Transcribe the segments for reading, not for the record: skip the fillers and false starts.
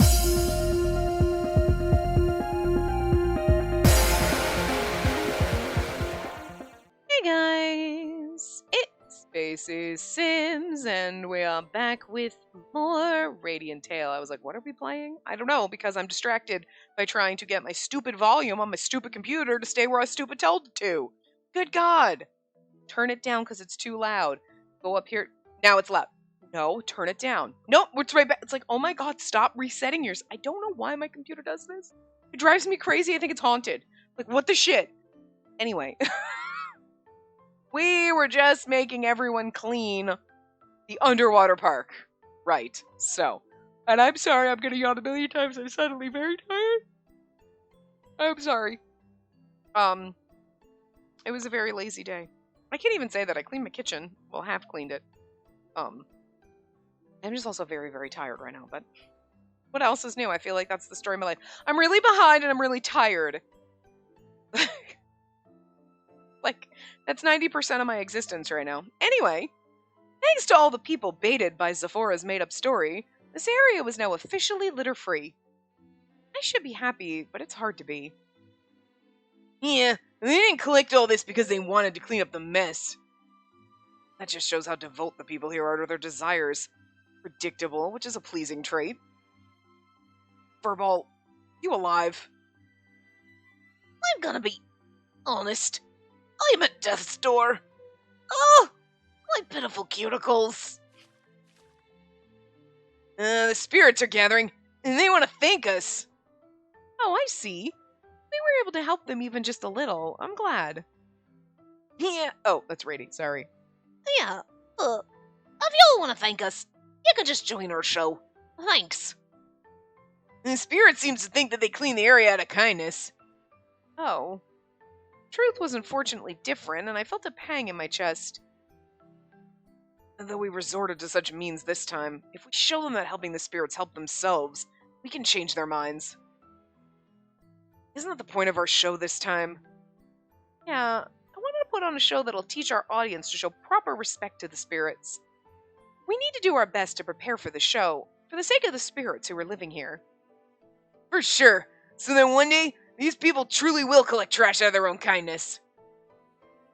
Hey guys, it's Spacey Sims, and we are back with more Radiant Tale. I was like, what are we playing? I don't know, because I'm distracted by trying to get my stupid volume on my stupid computer to stay where I was stupid told it to. Good God! Turn it down because it's too loud. Go up here. Now it's loud. No, turn it down. Nope, it's right back. It's like, oh my God, stop resetting yours. I don't know why my computer does this. It drives me crazy. I think it's haunted. Like, what the shit? Anyway. We were just making everyone clean the underwater park. Right. So. And I'm sorry, I'm gonna yawn a million times. I'm suddenly very tired. I'm sorry. It was a very lazy day. I can't even say that I cleaned my kitchen. Well, half cleaned it. I'm just also very, very tired right now, but what else is new? I feel like that's the story of my life. I'm really behind and I'm really tired. Like, that's 90% of my existence right now. Anyway, thanks to all the people baited by Zephora's made-up story, this area was now officially litter-free. I should be happy, but it's hard to be. Yeah, they didn't collect all this because they wanted to clean up the mess. That just shows how devout the people here are to their desires. Predictable, which is a pleasing trait. Furball, you alive? I'm gonna be honest. I'm at death's door. Oh, my pitiful cuticles. The spirits are gathering, and they want to thank us. Oh, I see. We were able to help them even just a little. I'm glad. Yeah. Oh, that's Rady. Sorry. Yeah. If y'all want to thank us, you can just join our show. Thanks. The spirit seems to think that they clean the area out of kindness. Oh. Truth was unfortunately different, and I felt a pang in my chest. Though we resorted to such means this time, if we show them that helping the spirits help themselves, we can change their minds. Isn't that the point of our show this time? Yeah, I wanted to put on a show that'll teach our audience to show proper respect to the spirits. We need to do our best to prepare for the show, for the sake of the spirits who are living here. For sure. So then one day, these people truly will collect trash out of their own kindness.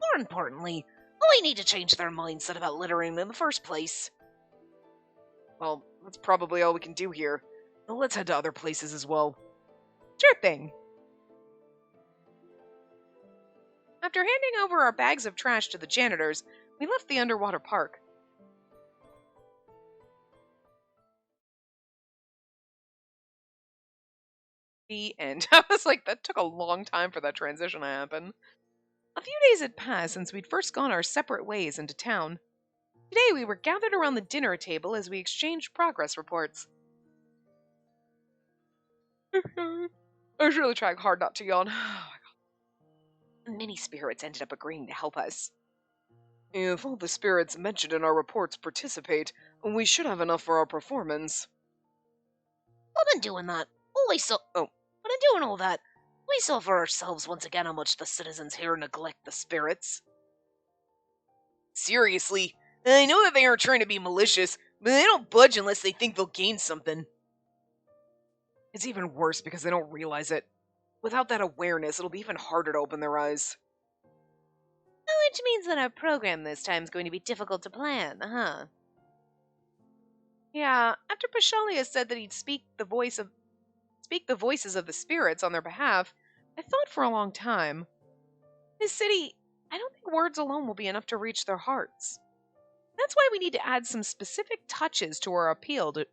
More importantly, we need to change their mindset about littering in the first place. Well, that's probably all we can do here. But let's head to other places as well. Sure thing. After handing over our bags of trash to the janitors, we left the underwater park. The end. I was like, that took a long time for that transition to happen. A few days had passed since we'd first gone our separate ways into town. Today we were gathered around the dinner table as we exchanged progress reports. I was really trying hard not to yawn. Many spirits ended up agreeing to help us. If all the spirits mentioned in our reports participate, we should have enough for our performance. Well, in doing that, we saw for ourselves once again how much the citizens here neglect the spirits. Seriously, I know that they aren't trying to be malicious, but they don't budge unless they think they'll gain something. It's even worse because they don't realize it. Without that awareness, it'll be even harder to open their eyes. Which means that our program this time is going to be difficult to plan, huh? Yeah, after Pashalia said that he'd speak the voices of the spirits on their behalf, I thought for a long time. This city, I don't think words alone will be enough to reach their hearts. That's why we need to add some specific touches to our appeal to...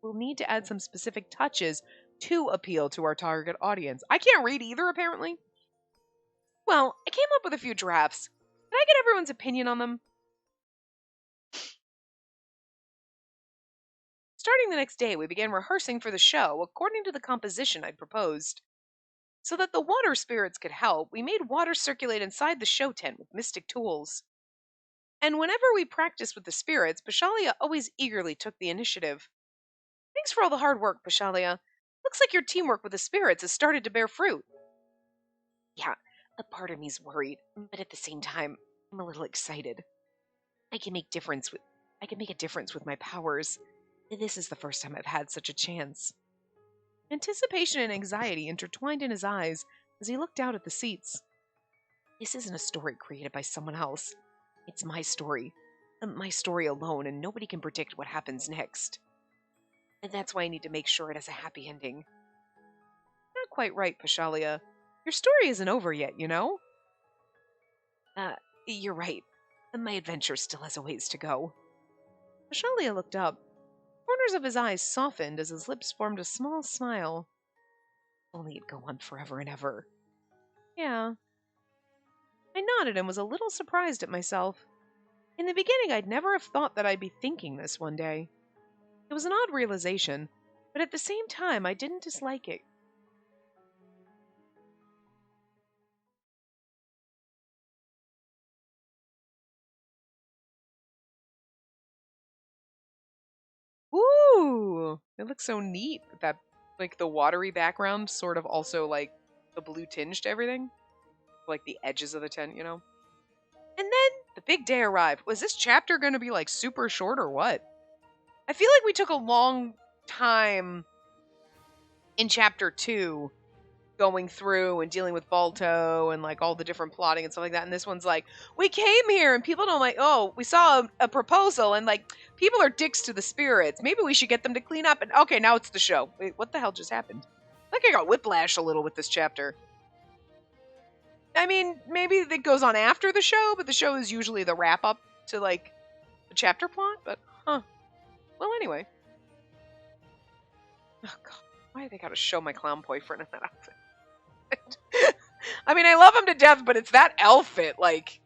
we'll need to add some specific touches to appeal to our target audience. I can't read either, apparently. Well, I came up with a few drafts. Can I get everyone's opinion on them? Starting the next day, we began rehearsing for the show according to the composition I'd proposed. So that the water spirits could help, we made water circulate inside the show tent with mystic tools. And whenever we practiced with the spirits, Pashalia always eagerly took the initiative. Thanks for all the hard work, Pashalia. Looks like your teamwork with the spirits has started to bear fruit. Yeah, a part of me's worried, but at the same time, I'm a little excited. I can make a difference with my powers. This is the first time I've had such a chance. Anticipation and anxiety intertwined in his eyes as he looked out at the seats. This isn't a story created by someone else. It's my story. My story alone, and nobody can predict what happens next. And that's why I need to make sure it has a happy ending. Not quite right, Pashalia. Your story isn't over yet, you know? You're right. My adventure still has a ways to go. Pashalia looked up. Corners of his eyes softened as his lips formed a small smile. If only it'd go on forever and ever. Yeah. I nodded and was a little surprised at myself. In the beginning, I'd never have thought that I'd be thinking this one day. It was an odd realization, but at the same time, I didn't dislike it. Ooh! It looks so neat. That, like, the watery background sort of also, like, the blue tinge to everything. Like, the edges of the tent, you know? And then the big day arrived. Was this chapter going to be, like, super short or what? I feel like we took a long time in chapter 2 going through and dealing with Balto and, like, all the different plotting and stuff like that. And this one's like, we came here and people don't like, oh, we saw a proposal and, like, people are dicks to the spirits. Maybe we should get them to clean up. And okay, now it's the show. Wait, what the hell just happened? Like, I got whiplash a little with this chapter. I mean, maybe it goes on after the show, but the show is usually the wrap-up to, like, the chapter plot. But, huh. Well, anyway. Oh, God. Why do they gotta show my clown boyfriend in that outfit? I mean, I love him to death, but it's that outfit. Like,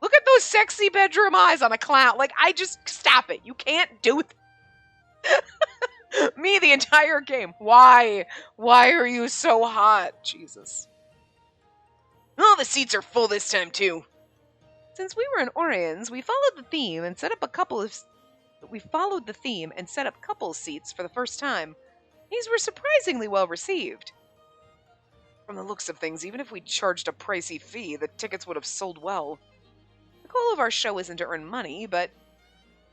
look at those sexy bedroom eyes on a clown. Like, I just, stop it. You can't do it. Me the entire game. Why? Why are you so hot? Jesus. Oh, the seats are full this time, too. Since we were in Orians, we followed the theme and set up couples seats for the first time. These were surprisingly well received. From the looks of things, even if we charged a pricey fee, the tickets would have sold well. The goal of our show isn't to earn money, but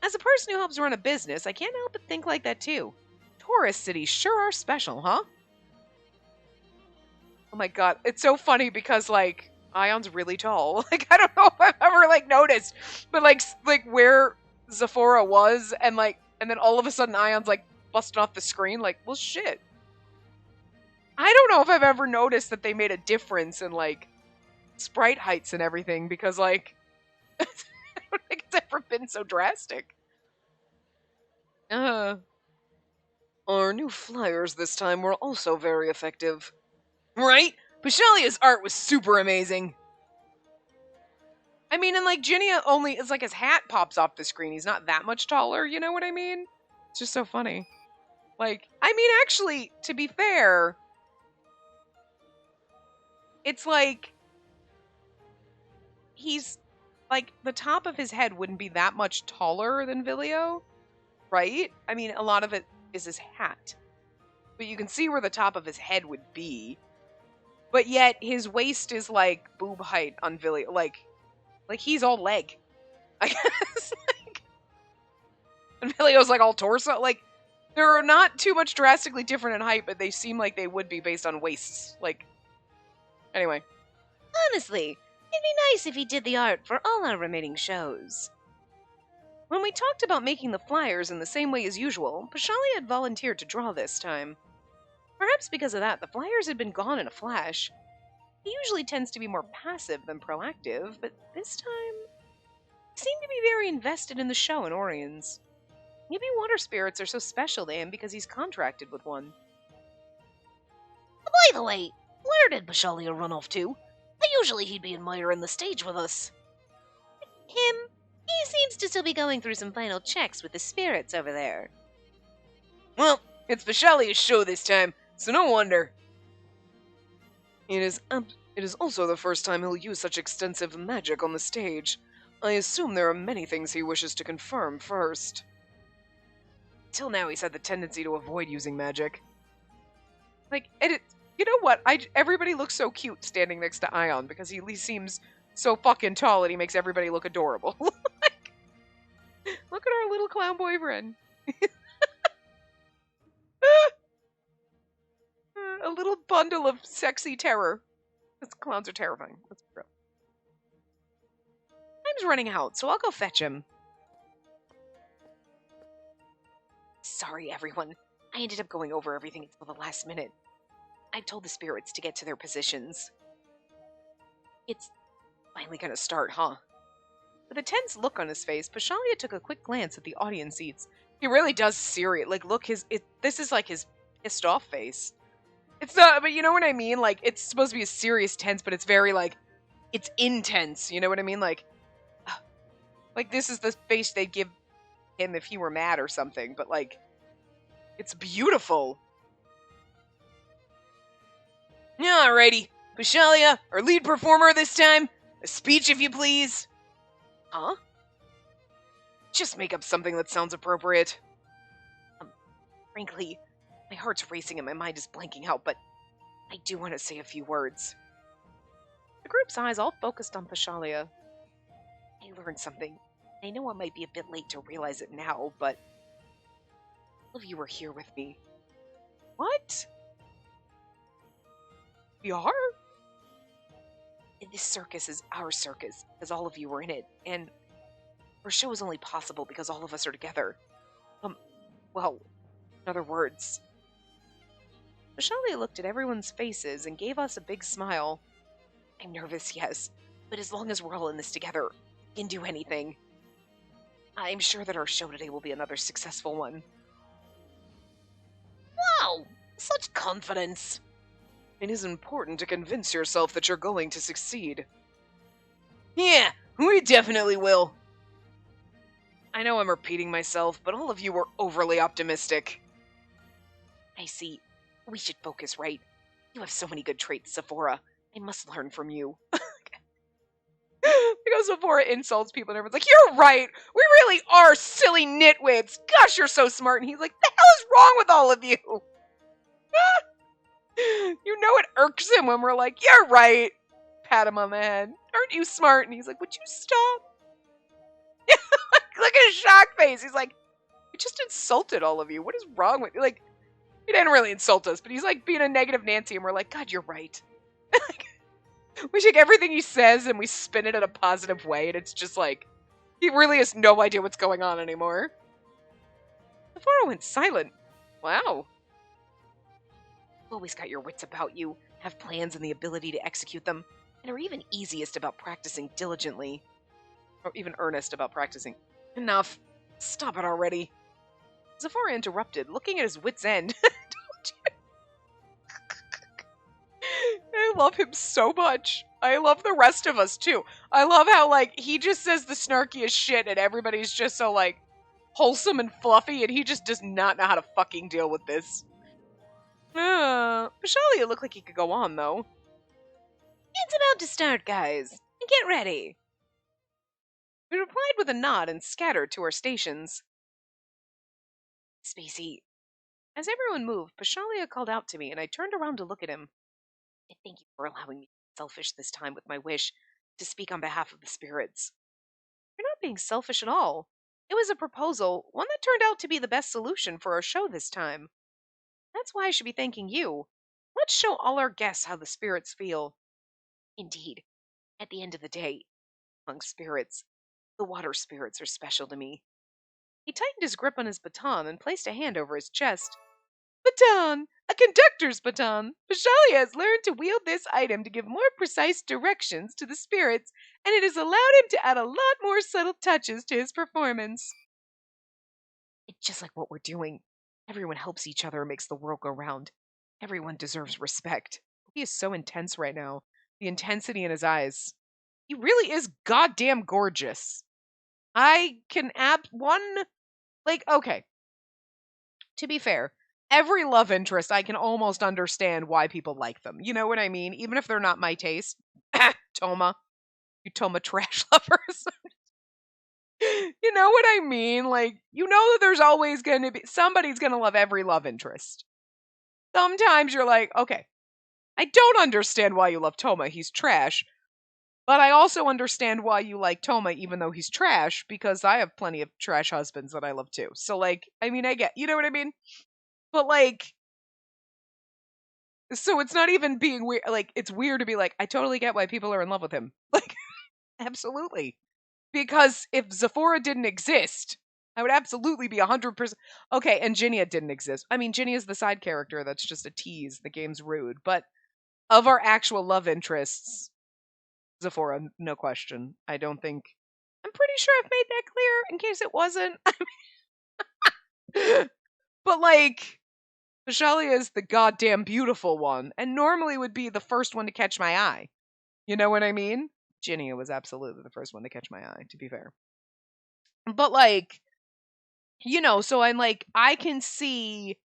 as a person who helps run a business, I can't help but think like that too. Tourist cities sure are special, huh? Oh my god, it's so funny because, like, Ion's really tall. Like, I don't know if I've ever, like, noticed, but, like where Zephora was, and then all of a sudden Ion's, like, busting off the screen, like, well, shit. I don't know if I've ever noticed that they made a difference in, like, sprite heights and everything, because, like, I don't think it's ever been so drastic. Our new flyers this time were also very effective. Right? Pashalia's art was super amazing. I mean, and, like, Ginia only, it's like his hat pops off the screen. He's not that much taller, you know what I mean? It's just so funny. Like, I mean, actually, to be fair, it's like, he's, like, the top of his head wouldn't be that much taller than Vilio, right? I mean, a lot of it is his hat. But you can see where the top of his head would be. But yet, his waist is, like, boob height on Vilio. Like he's all leg. I guess. Like, and Vilio's, like, all torso. Like, they're not too much drastically different in height, but they seem like they would be based on waists. Like, anyway. Honestly, it'd be nice if he did the art for all our remaining shows. When we talked about making the flyers in the same way as usual, Pashalia had volunteered to draw this time. Perhaps because of that, the flyers had been gone in a flash. He usually tends to be more passive than proactive, but this time, he seemed to be very invested in the show in Orians. Maybe water spirits are so special to him because he's contracted with one. By the way, where did Pashalia run off to? Usually he'd be admiring the stage with us. Him? He seems to still be going through some final checks with the spirits over there. Well, it's Pashalia's show this time, so no wonder. It is also the first time he'll use such extensive magic on the stage. I assume there are many things he wishes to confirm first. Till now he's had the tendency to avoid using magic. Like, you know what? Everybody looks so cute standing next to Ion because he at least seems so fucking tall and he makes everybody look adorable. Like, look at our little clown boyfriend. a little bundle of sexy terror. Because clowns are terrifying. That's real. Time's running out, so I'll go fetch him. Sorry, everyone. I ended up going over everything until the last minute. I told the spirits to get to their positions. It's finally gonna start, huh? With a tense look on his face, Pashalia took a quick glance at the audience seats. He really does look, this is like his pissed off face. It's not, but you know what I mean? Like, it's supposed to be a serious tense, but it's very, like, it's intense, you know what I mean? Like this is the face they'd give him if he were mad or something, but, like, it's beautiful. Alrighty, Pashalia, our lead performer this time, a speech if you please. Huh? Just make up something that sounds appropriate. Frankly, my heart's racing and my mind is blanking out, but I do want to say a few words. The group's eyes all focused on Pashalia. I learned something. I know I might be a bit late to realize it now, but all of you were here with me. What? We are? This circus is our circus, because all of you were in it, and our show is only possible because all of us are together. Well, in other words. Pashalia looked at everyone's faces and gave us a big smile. I'm nervous, yes, but as long as we're all in this together, we can do anything. I'm sure that our show today will be another successful one. Wow, such confidence. It is important to convince yourself that you're going to succeed. Yeah, we definitely will. I know I'm repeating myself, but all of you were overly optimistic. I see. We should focus, right? You have so many good traits, Sephora. I must learn from you. Because Sephora insults people and everyone's like, you're right! We really are silly nitwits! Gosh, you're so smart! And he's like, the hell is wrong with all of you? You know it irks him when we're like, you're right! Pat him on the head. Aren't you smart? And he's like, would you stop? Look at his shock face. He's like, we just insulted all of you. What is wrong with you? Like, he didn't really insult us, but he's like being a negative Nancy, and we're like, God, you're right. We take everything he says and we spin it in a positive way, and it's just like, he really has no idea what's going on anymore. Sephora went silent. Wow. You've always got your wits about you, have plans and the ability to execute them, and are even easiest about practicing diligently. Or even earnest about practicing. Enough. Stop it already. Sephora interrupted, looking at his wit's end. I love him so much. I love the rest of us, too. I love how, like, he just says the snarkiest shit and everybody's just so, like, wholesome and fluffy, and he just does not know how to fucking deal with this. Pashalia looked like he could go on, though. It's about to start, guys. Get ready. We replied with a nod and scattered to our stations. Spacey. As everyone moved, Pashalia called out to me, and I turned around to look at him. I thank you for allowing me to be selfish this time with my wish to speak on behalf of the spirits. You're not being selfish at all. It was a proposal, one that turned out to be the best solution for our show this time. That's why I should be thanking you. Let's show all our guests how the spirits feel. Indeed, at the end of the day, among spirits, the water spirits are special to me. He tightened his grip on his baton and placed a hand over his chest. Baton! A conductor's baton! Pashalia has learned to wield this item to give more precise directions to the spirits, and it has allowed him to add a lot more subtle touches to his performance. It's just like what we're doing. Everyone helps each other and makes the world go round. Everyone deserves respect. He is so intense right now. The intensity in his eyes. He really is goddamn gorgeous. I can okay. To be fair, every love interest, I can almost understand why people like them. You know what I mean? Even if they're not my taste. Toma. You Toma trash lovers. You know what I mean? Like, you know that there's always going to be, somebody's going to love every love interest. Sometimes you're like, okay, I don't understand why you love Toma. He's trash. But I also understand why you like Toma, even though he's trash, because I have plenty of trash husbands that I love too. So, like, I mean, I get, you know what I mean? But, like, So it's not even being weird. Like, it's weird to be like, I totally get why people are in love with him. Like, absolutely. Because if Zephora didn't exist, I would absolutely be 100%. Okay, and Ginnia didn't exist. I mean, Ginnia's the side character that's just a tease. The game's rude. But of our actual love interests, Zephora, no question. I don't think. I'm pretty sure I've made that clear in case it wasn't. But, like, Vishalia is the goddamn beautiful one, and normally would be the first one to catch my eye. You know what I mean? Ginnia was absolutely the first one to catch my eye, to be fair. But, like, so I'm like, I can see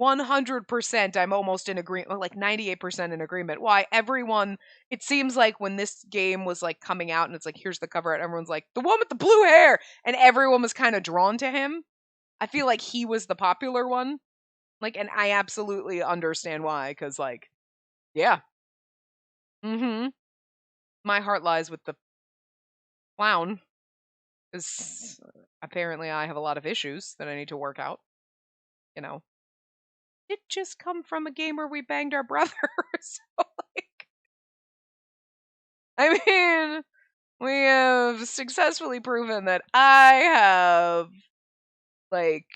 100%, I'm almost in agreement, like 98% in agreement. Why everyone, it seems like when this game was like coming out and it's like, here's the cover art, everyone's like, the one with the blue hair, and everyone was kind of drawn to him. I feel like he was the popular one. Like, and I absolutely understand why, because, like, yeah. My heart lies with the clown, because apparently I have a lot of issues that I need to work out. You know, it just come from a game where we banged our brother. So, like, I mean, we have successfully proven that I have, like,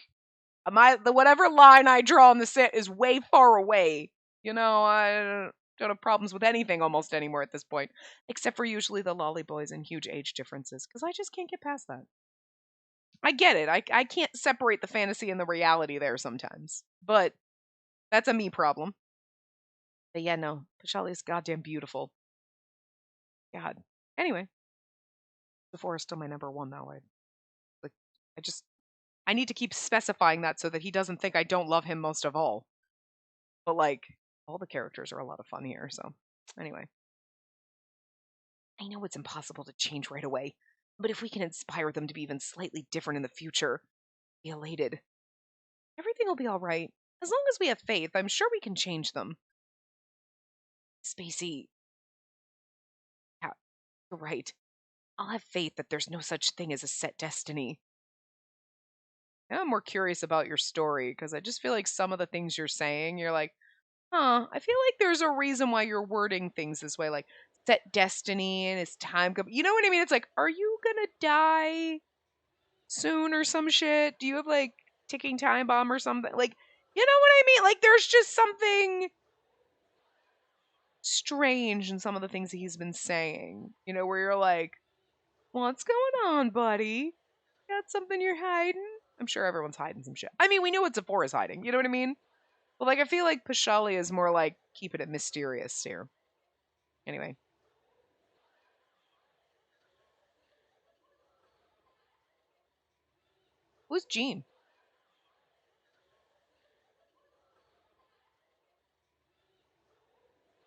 the whatever line I draw on the set is way far away. I don't have problems with anything almost anymore at this point, except for usually the lolly boys and huge age differences, because I just can't get past that. I get it. I can't separate the fantasy and the reality there sometimes, but that's a me problem. But yeah, no, Pashali is goddamn beautiful. God. Anyway, Sephora is still my number one though. Like, I need to keep specifying that so that he doesn't think I don't love him most of all. But, like, all the characters are a lot of fun here, so anyway. I know it's impossible to change right away, but if we can inspire them to be even slightly different in the future, be elated. Everything will be all right. As long as we have faith, I'm sure we can change them. Spacey. Yeah, you're right. I'll have faith that there's no such thing as a set destiny. Now I'm more curious about your story, because I just feel like some of the things you're saying, you're like, I feel like there's a reason why you're wording things this way, like set destiny and it's time. You know what I mean? It's like, are you gonna die soon or some shit? Do you have like ticking time bomb or something? Like, you know what I mean? Like, there's just something strange in some of the things that he's been saying, where you're like, what's going on, buddy? Got something you're hiding? I'm sure everyone's hiding some shit. I mean, we know what Zephora's hiding. You know what I mean? But, like, I feel like Pashali is more like keeping it mysterious here. Anyway. Who's Jean?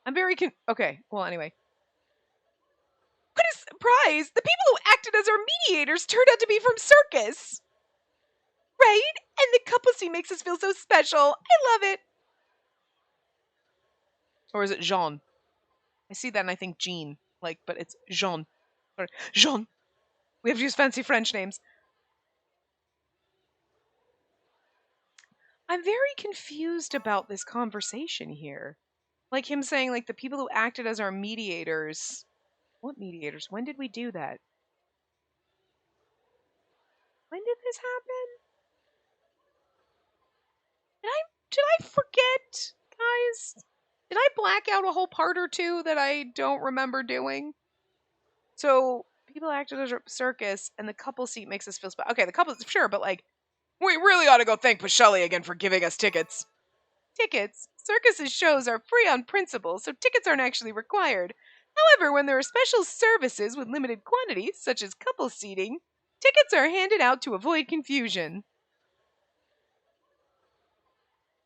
I'm very okay, well, anyway. What a surprise! The people who acted as our mediators turned out to be from Circus! Right? And the couple scene makes us feel so special. I love it. Or is it Jean? I see that and I think Jean. Like, but it's Jean. Sorry. Jean. We have to use fancy French names. I'm very confused about this conversation here. Like him saying, like, the people who acted as our mediators. What mediators? When did we do that? When did this happen? Did I forget, guys? Did I black out a whole part or two that I don't remember doing? So people acted as a circus, and the couple seat makes us feel special. Okay, the couple, sure, but like, we really ought to go thank Pashali again for giving us tickets. Tickets? Circuses shows are free on principle, so tickets aren't actually required. However, when there are special services with limited quantities, such as couple seating, tickets are handed out to avoid confusion.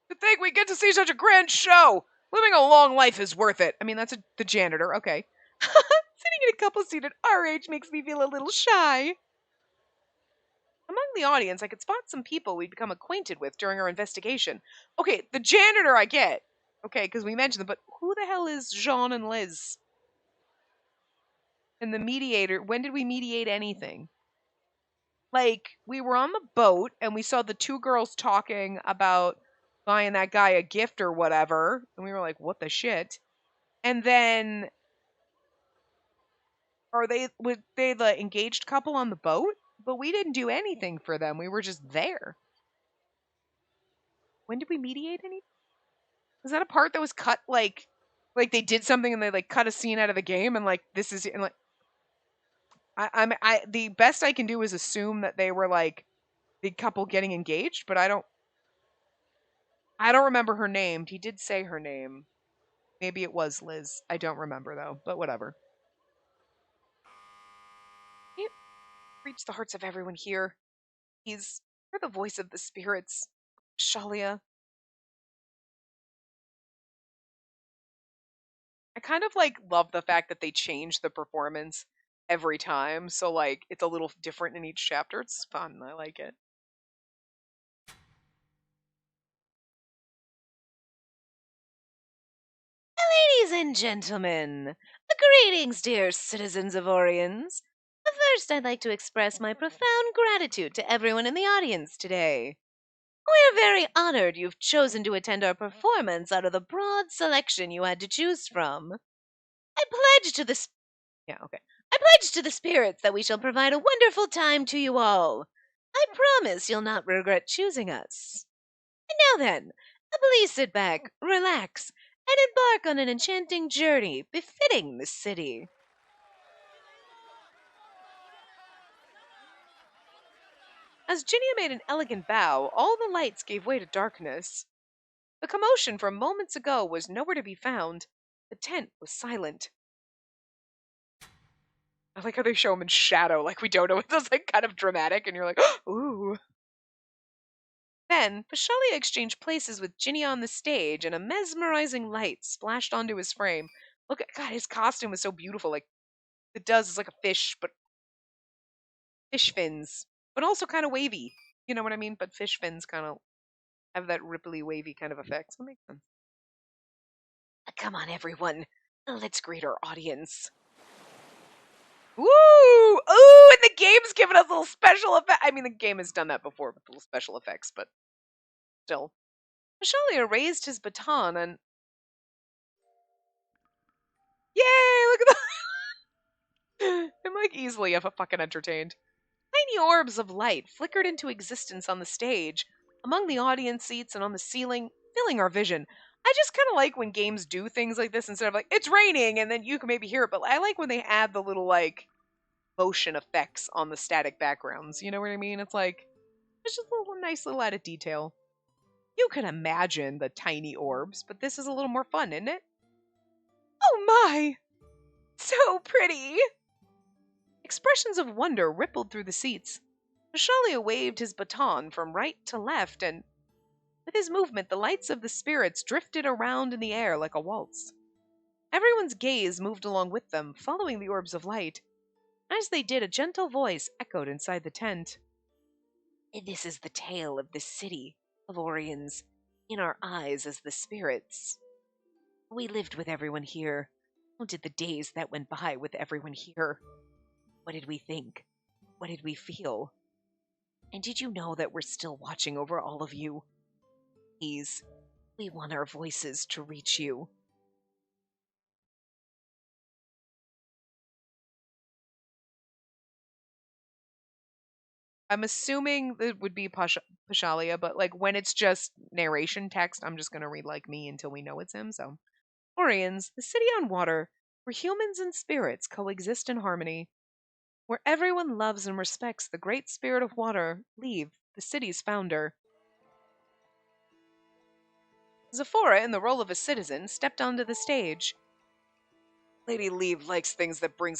To think we get to see such a grand show! Living a long life is worth it. I mean, that's the janitor, okay. Sitting in a couple seat at our age makes me feel a little shy. Among the audience, I could spot some people we'd become acquainted with during our investigation. Okay, the janitor I get. Okay, because we mentioned them, but who the hell is Jean and Liz? And the mediator, when did we mediate anything? Like, we were on the boat and we saw the two girls talking about buying that guy a gift or whatever. And we were like, what the shit? And then were they the engaged couple on the boat? But we didn't do anything for them. We were just there. When did we mediate anything? Was that a part that was cut like they did something and they like cut a scene out of the game and like this is and like I the best I can do is assume that they were like the couple getting engaged, but I don't remember her name. He did say her name. Maybe it was Liz. I don't remember though, but whatever. He reached the hearts of everyone here. You're the voice of the spirits, Shalia. I kind of like love the fact that they change the performance every time, so like it's a little different in each chapter. It's fun. I like it. Ladies and gentlemen, greetings, dear citizens of Orians. First, I'd like to express my profound gratitude to everyone in the audience today. We're very honored you've chosen to attend our performance out of the broad selection you had to choose from. I pledge to the I pledge to the spirits that we shall provide a wonderful time to you all. I promise you'll not regret choosing us. And now then, please sit back, relax, and embark on an enchanting journey befitting the city. As Ginia made an elegant bow, all the lights gave way to darkness. The commotion from moments ago was nowhere to be found. The tent was silent. I like how they show him in shadow, like we don't know. It's like kind of dramatic, and you're like, ooh. Then, Pashalia exchanged places with Ginny on the stage, and a mesmerizing light splashed onto his frame. Look at God, his costume was so beautiful. Like it does, it's like a fish, but fish fins, but also kind of wavy. You know what I mean? But fish fins kind of have that ripply, wavy kind of effect. So it makes sense. Come on, everyone. Let's greet our audience. Woo! Ooh, and the game's giving us little special effects. I mean, the game has done that before with little special effects, but still. Pashalia raised his baton and... Yay! Look at that! I'm like easily fucking entertained. Tiny orbs of light flickered into existence on the stage, among the audience seats and on the ceiling, filling our vision. I just kind of like when games do things like this instead of like, it's raining, and then you can maybe hear it, but I like when they add the little, like, motion effects on the static backgrounds. You know what I mean? It's like, it's just a little nice little added detail. You can imagine the tiny orbs, but this is a little more fun, isn't it? Oh my! So pretty! Expressions of wonder rippled through the seats. Pashalia waved his baton from right to left, and with his movement, the lights of the spirits drifted around in the air like a waltz. Everyone's gaze moved along with them, following the orbs of light. As they did, a gentle voice echoed inside the tent. This is the tale of the city of Orians, in our eyes as the spirits. We lived with everyone here. How did the days that went by with everyone here? What did we think? What did we feel? And did you know that we're still watching over all of you? Please, we want our voices to reach you. I'm assuming it would be Pashalia, but like when it's just narration text, I'm just gonna read like me until we know it's him. So, Orians, the city on water, where humans and spirits coexist in harmony, where everyone loves and respects the great spirit of water, Leave, the city's founder. Zephora, in the role of a citizen, stepped onto the stage. Lady Leave likes things that bring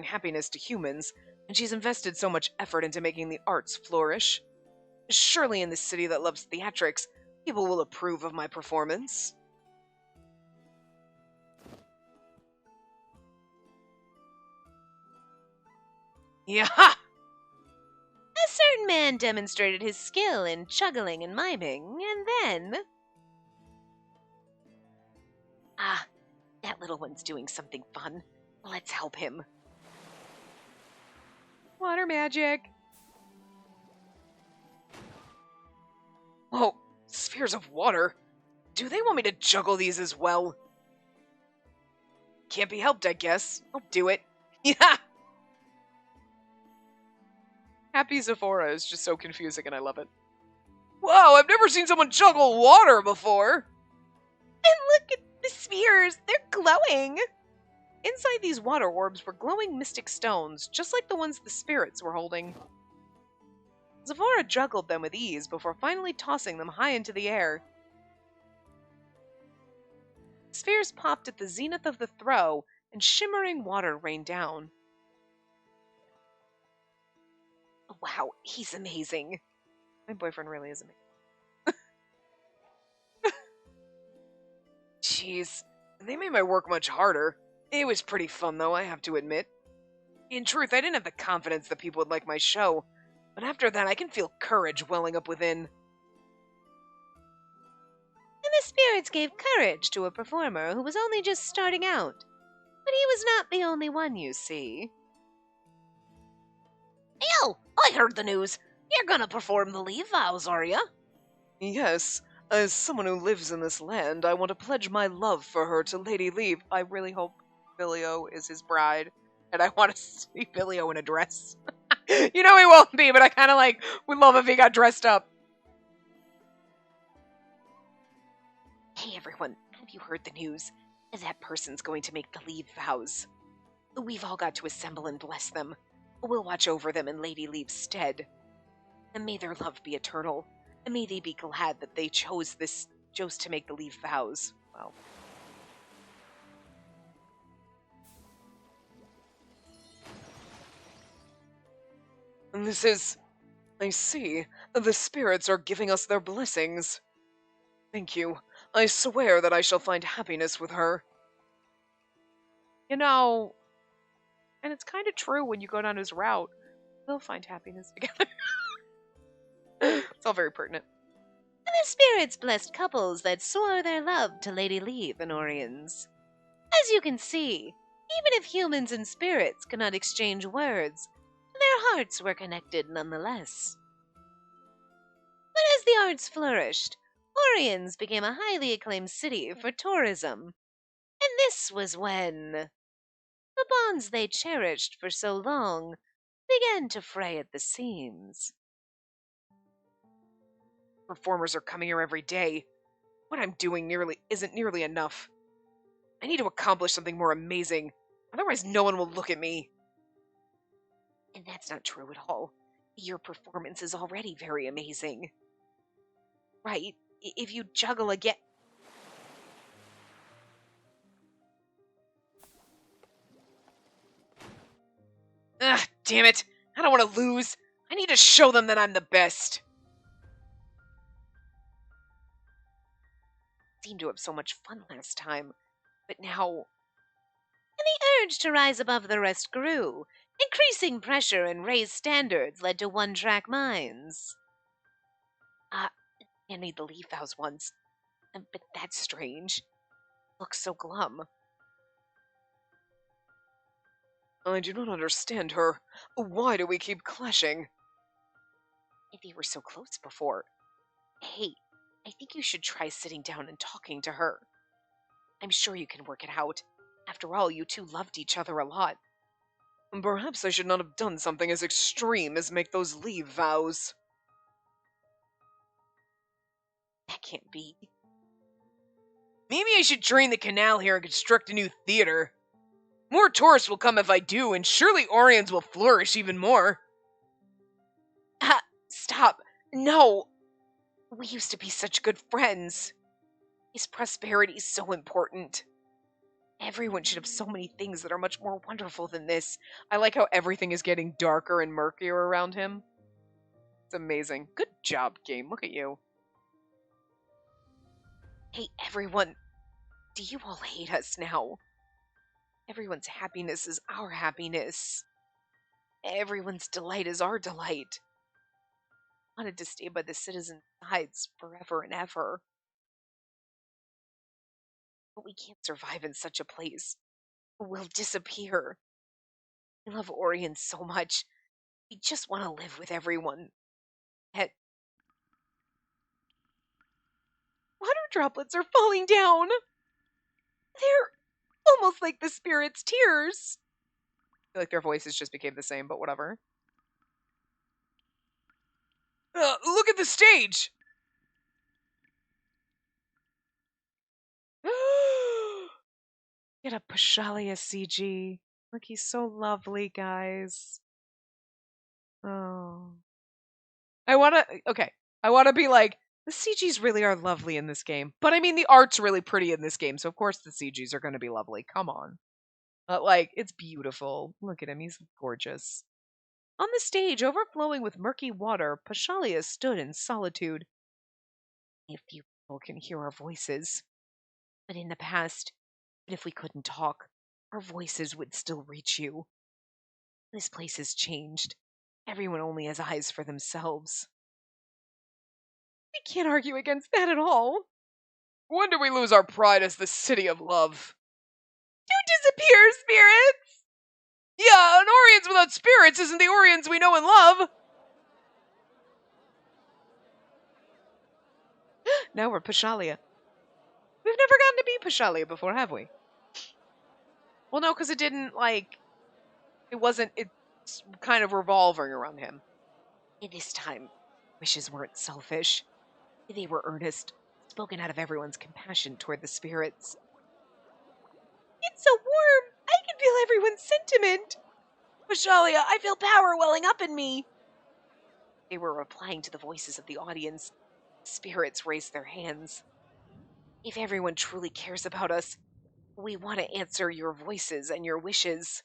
happiness to humans, and she's invested so much effort into making the arts flourish. Surely in this city that loves theatrics, people will approve of my performance. Yaha! A certain man demonstrated his skill in juggling and miming, and then... Ah, that little one's doing something fun. Let's help him. Water magic. Whoa, Spheres of water? Do they want me to juggle these as well? Can't be helped, I guess. I'll do it. Yeah! Happy Zephora is just so confusing and I love it. Wow, I've never seen someone juggle water before! And look at the spheres! They're glowing! Inside these water orbs were glowing mystic stones, just like the ones the spirits were holding. Zephora juggled them with ease before finally tossing them high into the air. Spheres popped at the zenith of the throw, and shimmering water rained down. Wow, he's amazing. My boyfriend really is amazing. Jeez, they made my work much harder. It was pretty fun, though, I have to admit. In truth, I didn't have the confidence that people would like my show, but after that, I can feel courage welling up within. And the spirits gave courage to a performer who was only just starting out. But he was not the only one, you see. Yo, I heard the news. You're gonna perform the leave vows, are ya? Yes, as someone who lives in this land, I want to pledge my love for her to Lady Leave. I really hope Billio is his bride, and I want to see Billio in a dress. You know he won't be, but I kind of would love if he got dressed up. Hey everyone, have you heard the news? That person's going to make the leave vows. We've all got to assemble and bless them. We'll watch over them in Lady Leave's stead. And may their love be eternal. And may they be glad that they chose to make the leave vows. Wow. And this is... I see. The spirits are giving us their blessings. Thank you. I swear that I shall find happiness with her. You know, and it's kind of true when you go down his route. We'll find happiness together. It's all very pertinent. And the spirits blessed couples that swore their love to Lady Leave and Orians. As you can see, even if humans and spirits cannot exchange words, their hearts were connected nonetheless. But as the arts flourished, Orians became a highly acclaimed city for tourism. And this was when the bonds they cherished for so long began to fray at the seams. Performers are coming here every day. What I'm doing isn't nearly enough. I need to accomplish something more amazing, otherwise no one will look at me. And that's not true at all. Your performance is already very amazing. Right? If you juggle again... Ugh, damn it! I don't want to lose! I need to show them that I'm the best! I seemed to have so much fun last time, but now... And the urge to rise above the rest grew. Increasing pressure and raised standards led to one-track minds. I made the leave vows once, but that's strange. Looks so glum. I do not understand her. Why do we keep clashing? They were so close before. Hey, I think you should try sitting down and talking to her. I'm sure you can work it out. After all, you two loved each other a lot. Perhaps I should not have done something as extreme as make those leave vows. That can't be. Maybe I should drain the canal here and construct a new theater. More tourists will come if I do, and surely Orians will flourish even more. Stop. No. We used to be such good friends. His prosperity is so important. Everyone should have so many things that are much more wonderful than this. I like how everything is getting darker and murkier around him. It's amazing. Good job, game. Look at you. Hey, everyone. Do you all hate us now? Everyone's happiness is our happiness. Everyone's delight is our delight. I wanted to stay by the citizens' sides forever and ever. But we can't survive in such a place. We'll disappear. We love Orion so much. We just want to live with everyone. Yet, droplets are falling down. They're almost like the spirit's tears. I feel like their voices just became the same, but whatever. Look at the stage! Get a Pashalia CG. Look, he's so lovely, guys. Oh. I wanna be like, the CGs really are lovely in this game. But I mean, the art's really pretty in this game, so of course the CGs are gonna be lovely. Come on. Like, it's beautiful. Look at him, he's gorgeous. On the stage, overflowing with murky water, Pashalia stood in solitude. A few people can hear our voices. But in the past, even if we couldn't talk, our voices would still reach you. This place has changed. Everyone only has eyes for themselves. We can't argue against that at all. When do we lose our pride as the city of love? Don't disappear, spirits! Yeah, an Orians without spirits isn't the Orians we know and love. Now we're Pashalia. We've never gotten to be Pashalia before, have we? Well, no, because it's kind of revolving around him. And this time, wishes weren't selfish. They were earnest, spoken out of everyone's compassion toward the spirits. It's so warm! I can feel everyone's sentiment! Pashalia, I feel power welling up in me! They were replying to the voices of the audience. Spirits raised their hands. If everyone truly cares about us, we want to answer your voices and your wishes.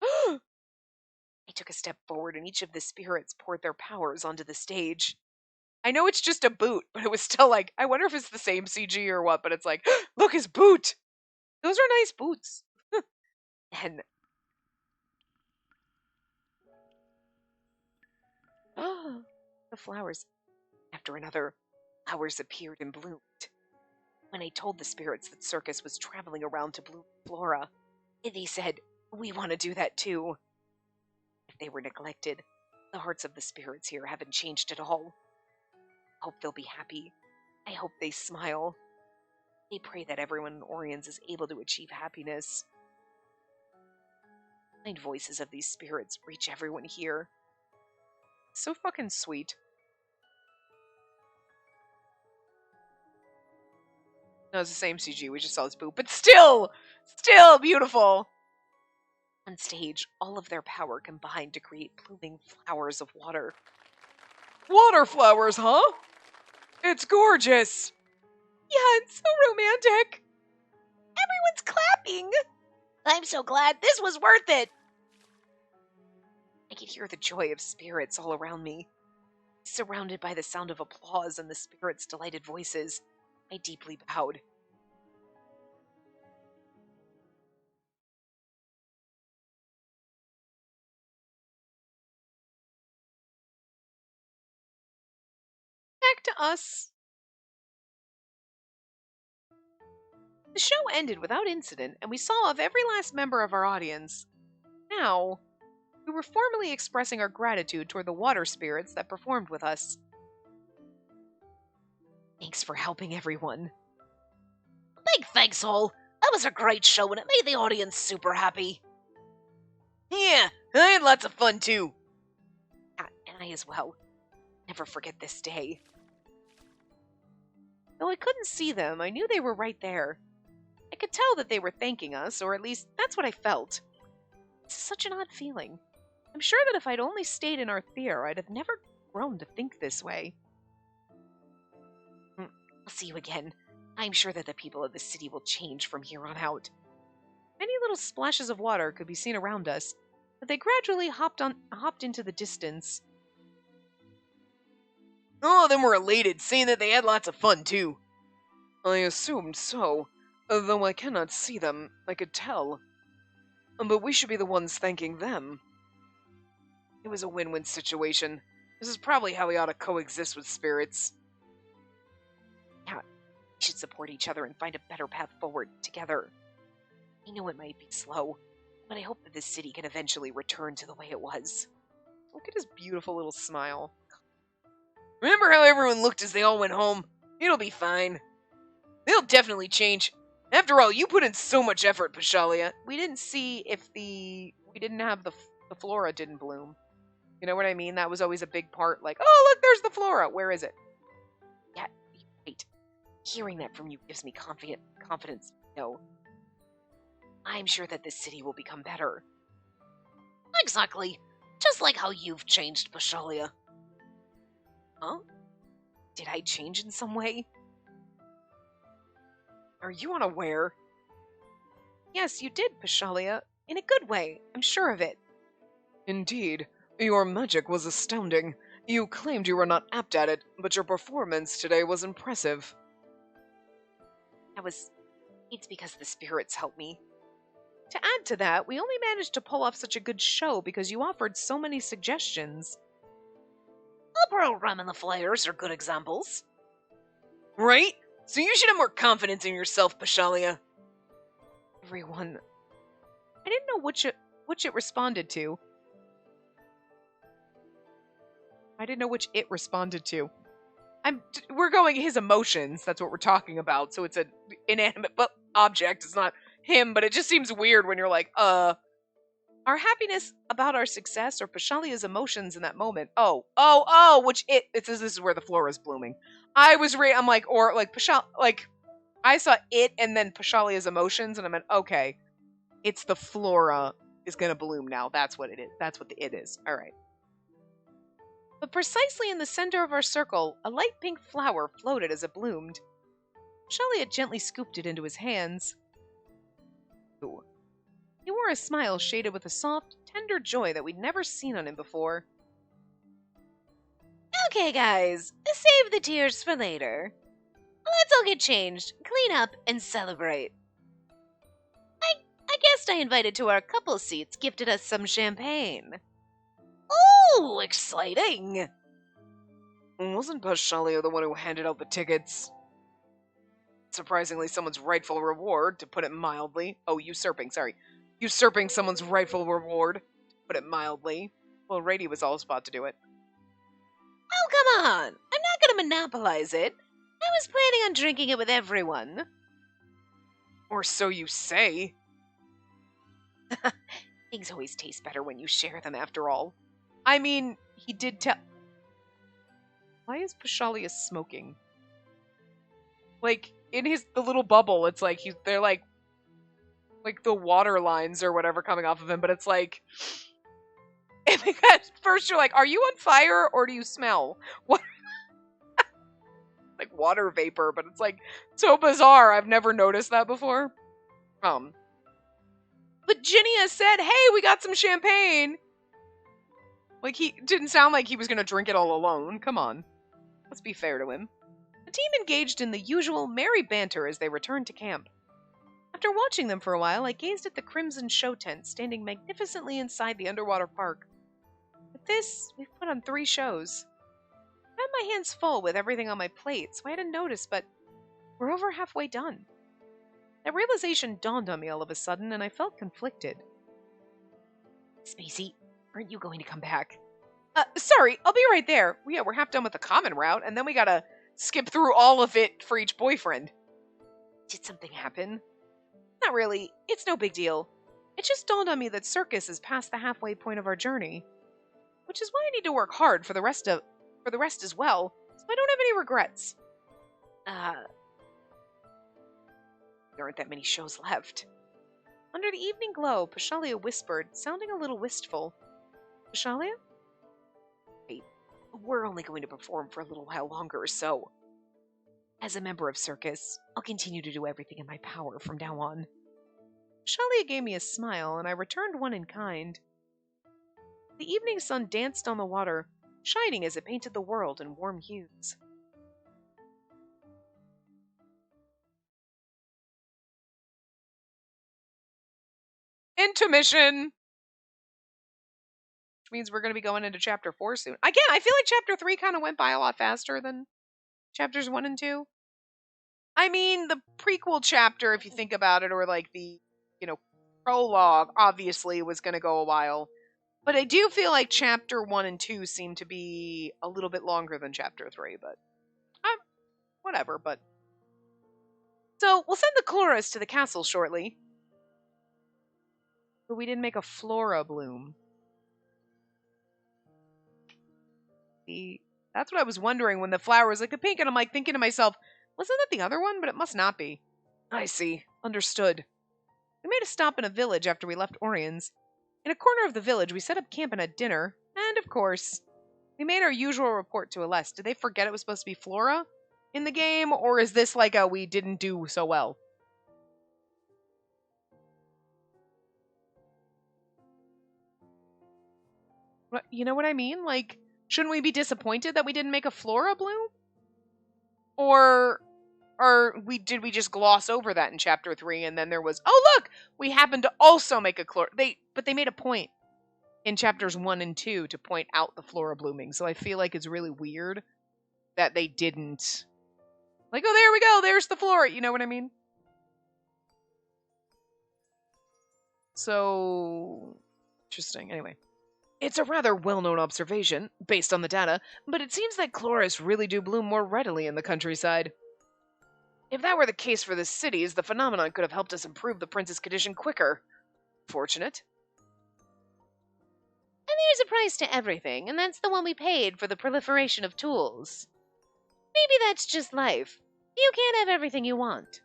I took a step forward and each of the spirits poured their powers onto the stage. I know it's just a boot, but it was still like, I wonder if it's the same CG or what, but it's like, look, his boot! Those are nice boots. And the flowers, after another, flowers appeared and bloomed. When I told the spirits that Circus was traveling around to bloom flora, they said, we want to do that too. If they were neglected, the hearts of the spirits here haven't changed at all. I hope they'll be happy. I hope they smile. They pray that everyone in Orians is able to achieve happiness. The kind voices of these spirits reach everyone here. So fucking sweet. No, it's the same CG, we just saw his boob, but still beautiful! On stage, all of their power combined to create blooming flowers of water. Water flowers, huh? It's gorgeous! Yeah, it's so romantic! Everyone's clapping! I'm so glad this was worth it! I could hear the joy of spirits all around me. Surrounded by the sound of applause and the spirits' delighted voices, I deeply bowed. Back to us. The show ended without incident, and we saw off every last member of our audience. Now, we were formally expressing our gratitude toward the water spirits that performed with us. Thanks for helping everyone. Big thanks, all. That was a great show, and it made the audience super happy. Yeah, I had lots of fun too. And I as well. Never forget this day. Though I couldn't see them, I knew they were right there. I could tell that they were thanking us, or at least that's what I felt. It's such an odd feeling. I'm sure that if I'd only stayed in Arthur, I'd have never grown to think this way. I'll see you again. I'm sure that the people of the city will change from here on out. Many little splashes of water could be seen around us, but they gradually hopped into the distance. All of them were elated, saying that they had lots of fun too. I assumed so, though I cannot see them, I could tell. But we should be the ones thanking them. It was a win-win situation. This is probably how we ought to coexist with spirits. Yeah, we should support each other and find a better path forward together. I know it might be slow, but I hope that this city can eventually return to the way it was. Look at his beautiful little smile. Remember how everyone looked as they all went home? It'll be fine. They'll definitely change. After all, you put in so much effort, Pashalia. We didn't see if we didn't have the flora didn't bloom. You know what I mean? That was always a big part. Like, oh, look, there's the flora. Where is it? Yeah, right. Hearing that from you gives me confidence. No. I'm sure that this city will become better. Exactly. Just like how you've changed, Pashalia. Huh? Did I change in some way? Are you unaware? Yes, you did, Pashalia. In a good way. I'm sure of it. Indeed. Your magic was astounding. You claimed you were not apt at it, but your performance today was impressive. It's because the spirits helped me. To add to that, we only managed to pull off such a good show because you offered so many suggestions. The program and the flyers are good examples. Right? So you should have more confidence in yourself, Pashalia. Everyone. I didn't know which it responded to. I didn't know which it responded to. We're going his emotions. That's what we're talking about. So it's an inanimate object. It's not him, but it just seems weird when you're like, our happiness about our success or Pashalia's emotions in that moment. Which this is where the flora is blooming. I'm like, or like I saw it and then Pashalia's emotions, and I meant, okay, it's the flora is gonna bloom now. That's what it is. That's what the it is. All right. But precisely in the center of our circle, a light pink flower floated as it bloomed. Pashalia gently scooped it into his hands. Ooh. He wore a smile shaded with a soft, tender joy that we'd never seen on him before. Okay, guys, save the tears for later. Let's all get changed, clean up, and celebrate. I guessed I invited to our couple seats gifted us some champagne. Ooh, exciting! Wasn't Pashalia the one who handed out the tickets? Surprisingly, someone's rightful reward, to put it mildly. Oh, usurping, sorry. Usurping someone's rightful reward, to put it mildly. Well, Rady was all about to do it. Oh, come on! I'm not gonna monopolize it. I was planning on drinking it with everyone. Or so you say. Things always taste better when you share them, after all. I mean, he did tell... Why is Pashalia smoking? Like, in the little bubble, it's like they're like the water lines or whatever coming off of him, but it's like... At first you're like, are you on fire or do you smell? What? Like water vapor, but it's like so bizarre. I've never noticed that before. But Ginia said, hey, we got some champagne. Like, he didn't sound like he was going to drink it all alone. Come on. Let's be fair to him. The team engaged in the usual merry banter as they returned to camp. After watching them for a while, I gazed at the crimson show tent standing magnificently inside the underwater park. With this, we've put on 3 shows. I had my hands full with everything on my plate, so I hadn't noticed, but we're over halfway done. That realization dawned on me all of a sudden, and I felt conflicted. Spacey, aren't you going to come back? Sorry, I'll be right there. We're half done with the common route, and then we gotta skip through all of it for each boyfriend. Did something happen? Not really. It's no big deal. It just dawned on me that circus is past the halfway point of our journey, which is why I need to work hard for the rest as well, so I don't have any regrets. There aren't that many shows left. Under the evening glow, Pashalia whispered, sounding a little wistful. Pashalia? Wait, we're only going to perform for a little while longer, so... As a member of circus, I'll continue to do everything in my power from now on. Pashalia gave me a smile, and I returned one in kind. The evening sun danced on the water, shining as it painted the world in warm hues. Intermission! Which means we're going to be going into chapter 4 soon. Again, I feel like chapter 3 kind of went by a lot faster than chapters 1 and 2. I mean, the prequel chapter, if you think about it, or like the, prologue, obviously was going to go a while. But I do feel like chapter 1 and 2 seem to be a little bit longer than chapter 3, but whatever, but... So, we'll send the chloris to the castle shortly. But we didn't make a flora bloom. See, that's what I was wondering when the flower was like the pink, and I'm like thinking to myself, wasn't that the other one? But it must not be. I see. Understood. We made a stop in a village after we left Orians. In a corner of the village, we set up camp and had dinner, and of course, we made our usual report to Aleste. Did they forget it was supposed to be Flora in the game, or is this like a we didn't do so well? You know what I mean? Like, shouldn't we be disappointed that we didn't make a Flora bloom? Or did we just gloss over that in chapter 3 and then there was, oh look, we happened to also make a but they made a point in chapters 1 and 2 to point out the flora blooming. So I feel like it's really weird that they didn't, like, oh, there we go, there's the flora, you know what I mean? So interesting. Anyway, it's a rather well-known observation based on the data, but it seems that chloris really do bloom more readily in the countryside. If that were the case for the cities, the phenomenon could have helped us improve the prince's condition quicker. Fortunate. And there's a price to everything, and that's the one we paid for the proliferation of tools. Maybe that's just life. You can't have everything you want.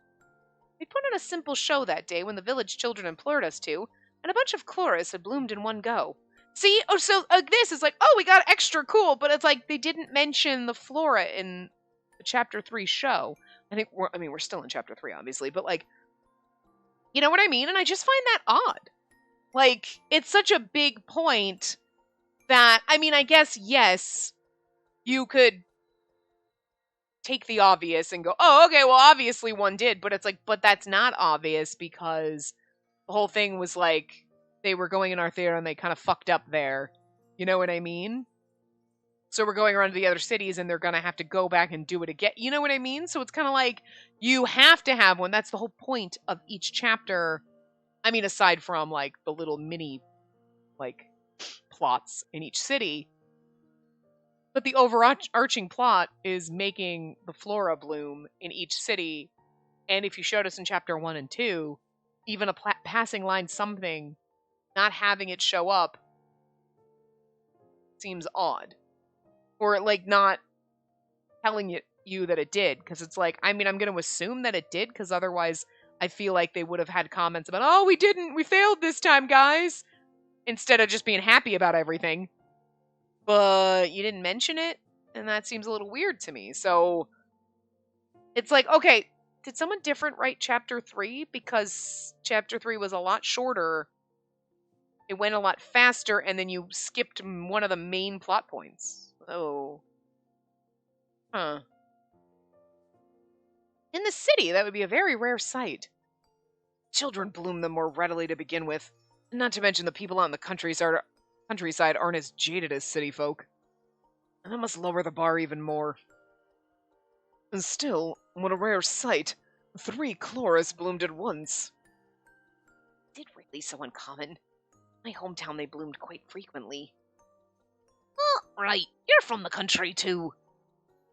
We put on a simple show that day when the village children implored us to, and a bunch of chloris had bloomed in one go. See? Oh, so this is like, oh, we got extra cool, but it's like they didn't mention the flora in the chapter 3 show. We're still in chapter 3, obviously, but like, you know what I mean? And I just find that odd. Like, it's such a big point that, I mean, I guess, yes, you could take the obvious and go, oh, okay, well, obviously one did, but it's like, but that's not obvious because the whole thing was like, they were going in our theater and they kind of fucked up there. You know what I mean? So we're going around to the other cities and they're going to have to go back and do it again. You know what I mean? So it's kind of like you have to have one. That's the whole point of each chapter. I mean, aside from like the little mini like plots in each city. But the overarching plot is making the flora bloom in each city. And if you showed us in chapter 1 and 2, even a passing line something, not having it show up seems odd. Or like not telling you that it did, because it's like, I mean, I'm going to assume that it did, because otherwise I feel like they would have had comments about, oh, we failed this time, guys, instead of just being happy about everything. But you didn't mention it, and that seems a little weird to me. So it's like, okay, did someone different write chapter 3? Because chapter 3 was a lot shorter. It went a lot faster, and then you skipped one of the main plot points. Oh. Huh. In the city, that would be a very rare sight. Children bloom them more readily to begin with. Not to mention the people out in the countryside aren't as jaded as city folk. And that must lower the bar even more. And still, what a rare sight. 3 chloris bloomed at once. Is it really so uncommon? My hometown they bloomed quite frequently. Oh, right. You're from the country, too.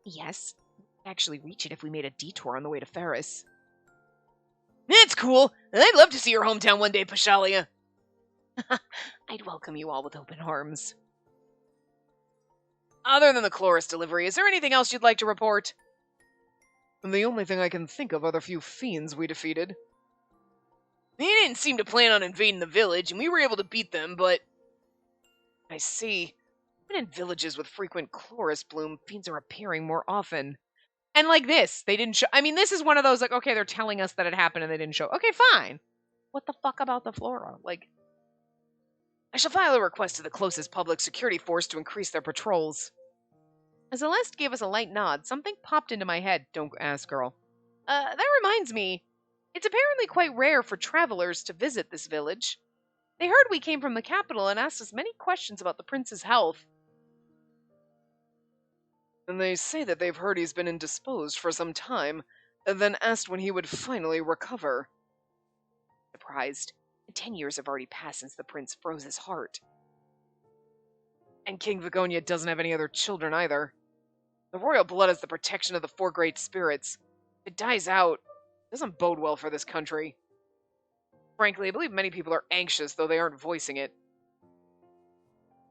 Yes. We'd actually reach it if we made a detour on the way to Ferris. It's cool. I'd love to see your hometown one day, Pashalia. I'd welcome you all with open arms. Other than the chloris delivery, is there anything else you'd like to report? The only thing I can think of are the few fiends we defeated. They didn't seem to plan on invading the village, and we were able to beat them, but... I see. Even in villages with frequent chloris bloom, fiends are appearing more often. And like this, they didn't show... I mean, this is one of those, like, okay, they're telling us that it happened and they didn't show. Okay, fine. What the fuck about the flora? Like... I shall file a request to the closest public security force to increase their patrols. As Celeste gave us a light nod, something popped into my head. Don't ask, girl. That reminds me. It's apparently quite rare for travelers to visit this village. They heard we came from the capital and asked us many questions about the prince's health. And they say that they've heard he's been indisposed for some time, and then asked when he would finally recover. Surprised. 10 years have already passed since the prince froze his heart. And King Vigonia doesn't have any other children either. The royal blood is the protection of the four great spirits. If it dies out, it doesn't bode well for this country. Frankly, I believe many people are anxious, though they aren't voicing it.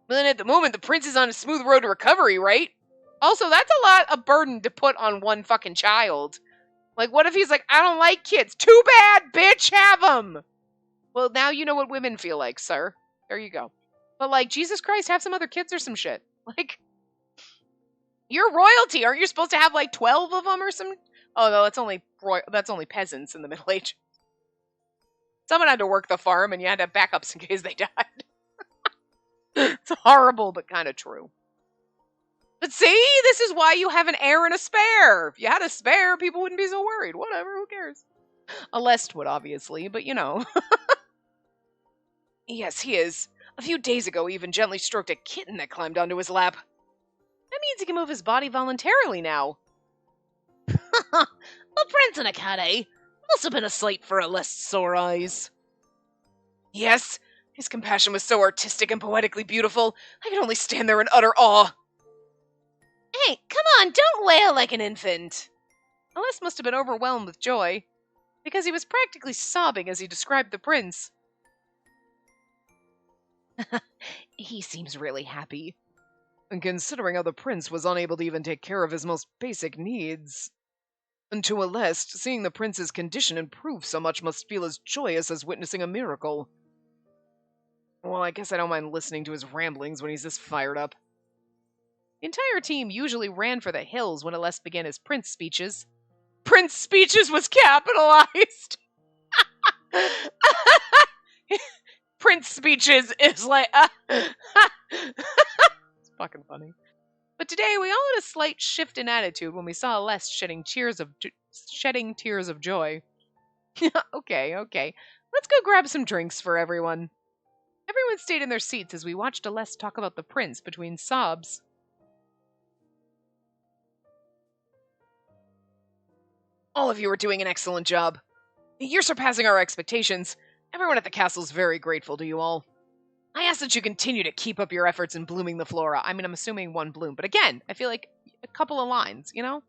But then at the moment, the prince is on a smooth road to recovery, right? Also, that's a lot of burden to put on one fucking child. Like, what if he's like, I don't like kids. Too bad, bitch, have them. Well, now you know what women feel like, sir. There you go. But, like, Jesus Christ, have some other kids or some shit. Like, you're royalty. Aren't you supposed to have, like, 12 of them or some... Oh, no, that's only peasants in the Middle Age. Someone had to work the farm, and you had to have backups in case they died. It's horrible, but kind of true. But see, this is why you have an heir and a spare. If you had a spare, people wouldn't be so worried. Whatever, who cares? Alest would, obviously, but you know. Yes, he is. A few days ago, he even gently stroked a kitten that climbed onto his lap. That means he can move his body voluntarily now. A prince and a cat, eh? Must have been a sight for Alest's sore eyes. Yes, his compassion was so artistic and poetically beautiful, I could only stand there in utter awe. Hey, come on, don't wail like an infant. Alest must have been overwhelmed with joy, because he was practically sobbing as he described the prince. He seems really happy. And considering how the prince was unable to even take care of his most basic needs. And to Alest, seeing the prince's condition improve so much must feel as joyous as witnessing a miracle. Well, I guess I don't mind listening to his ramblings when he's this fired up. The entire team usually ran for the hills when Alest began his prince speeches. Prince speeches was capitalized! Prince speeches is like... It's fucking funny. But today we all had a slight shift in attitude when we saw Alest shedding tears of joy. Okay. Let's go grab some drinks for everyone. Everyone stayed in their seats as we watched Alest talk about the prince between sobs. All of you are doing an excellent job. You're surpassing our expectations. Everyone at the castle is very grateful to you all. I ask that you continue to keep up your efforts in blooming the flora. I mean, I'm assuming one bloom, but again, I feel like a couple of lines, you know?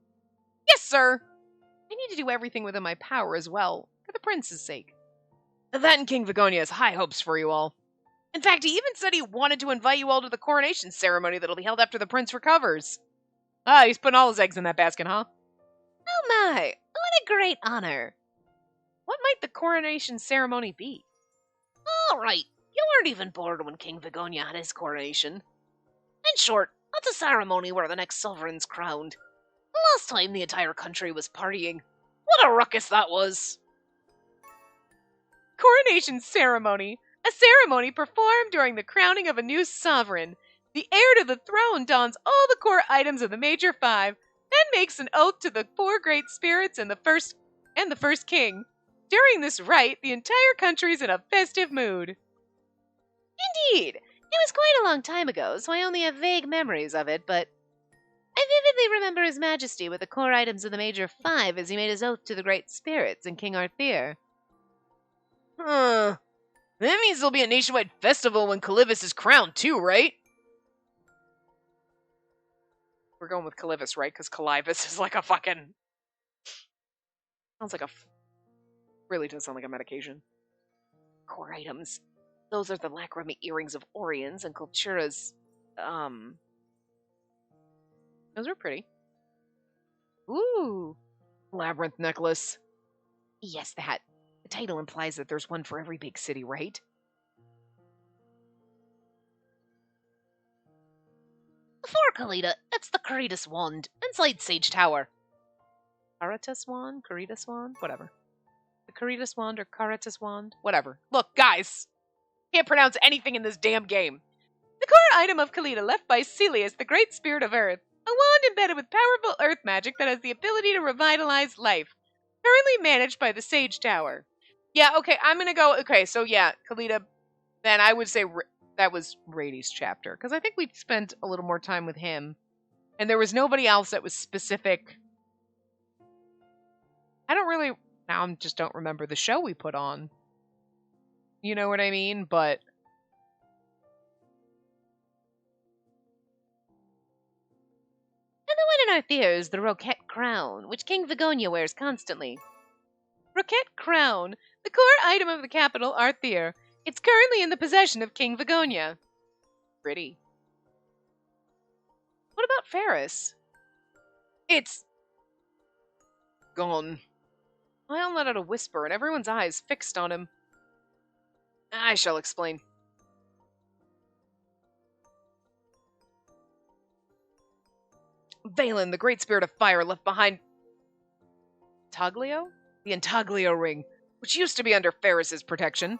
Yes, sir! I need to do everything within my power as well, for the prince's sake. That and King Vigonia has high hopes for you all. In fact, he even said he wanted to invite you all to the coronation ceremony that'll be held after the prince recovers. Ah, he's putting all his eggs in that basket, huh? Oh my, what a great honor. What might the coronation ceremony be? All right, you weren't even born when King Vigonia had his coronation. In short, that's a ceremony where the next sovereign's crowned. The last time the entire country was partying. What a ruckus that was! Coronation ceremony. A ceremony performed during the crowning of a new sovereign. The heir to the throne dons all the core items of the major five, then makes an oath to the four great spirits and the first king. During this rite, the entire country is in a festive mood. Indeed, it was quite a long time ago, so I only have vague memories of it, but I vividly remember His Majesty with the core items of the Major Five as he made his oath to the Great Spirits and King Arthur. Huh. That means there'll be a nationwide festival when Calivis is crowned too, right? We're going with Calivis, right? Because Calivus is like a fucking... Sounds like a... Really does sound like a medication. Core items. Those are the Lacrima earrings of Orians and Cultura's... Those are pretty. Ooh. Labyrinth necklace. Yes, that. The title implies that there's one for every big city, right? For Kalita, it's the Caritas wand inside Sage Tower. Caritas wand? Caritas wand? Whatever. The Caritas wand or Caritas wand? Whatever. Look, guys! Can't pronounce anything in this damn game. The core item of Kalita left by Celius, the great spirit of Earth. A wand embedded with powerful earth magic that has the ability to revitalize life. Currently managed by the Sage Tower. Yeah, okay, I'm gonna go... Okay, so yeah, Kalita... Then I would say that was Rady's chapter. Because I think we spent a little more time with him. And there was nobody else that was specific... I don't really... Now I just don't remember the show we put on. You know what I mean? But... And the one in Arthur is the roquette crown, which King Vigonia wears constantly. Roquette crown, the core item of the capital, Arthur. It's currently in the possession of King Vigonia. Pretty. What about Ferris? It's gone. Ion let out a whisper, and everyone's eyes fixed on him. I shall explain. Valen, the great spirit of fire, left behind Taglio? The Intaglio ring, which used to be under Ferris's protection.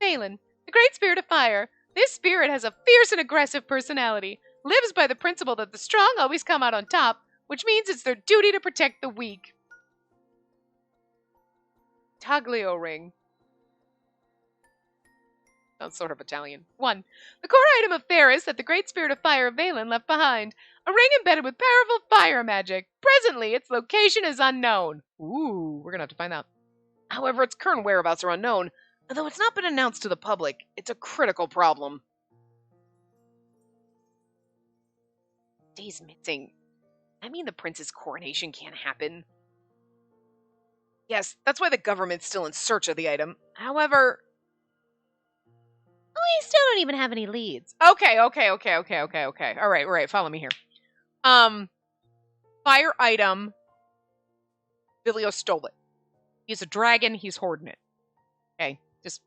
Valen, the great spirit of fire. This spirit has a fierce and aggressive personality, lives by the principle that the strong always come out on top, which means it's their duty to protect the weak. Taglio ring. Sounds sort of Italian. 1. The core item of Ferris that the great spirit of fire Valen left behind. A ring embedded with powerful fire magic. Presently, its location is unknown. Ooh, we're gonna have to find out. However, its current whereabouts are unknown. Although it's not been announced to the public, it's a critical problem. Days missing. I mean, the prince's coronation can't happen. Yes, that's why the government's still in search of the item. However... We still don't even have any leads. Okay. All right, follow me here. Fire item. Vilio stole it. He's a dragon, he's hoarding it. Okay, just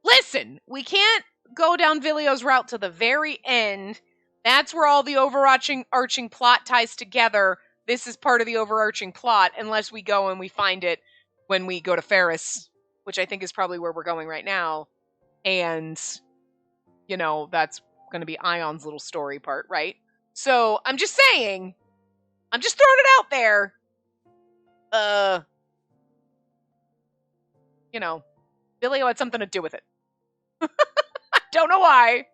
listen! We can't go down Vilio's route to the very end. That's where all the overarching plot ties together. This is part of the overarching plot, unless we go and we find it when we go to Ferris, which I think is probably where we're going right now. And, you know, that's going to be Ion's little story part, right? So, I'm just saying, I'm just throwing it out there. You know, Vilio had something to do with it. I don't know why,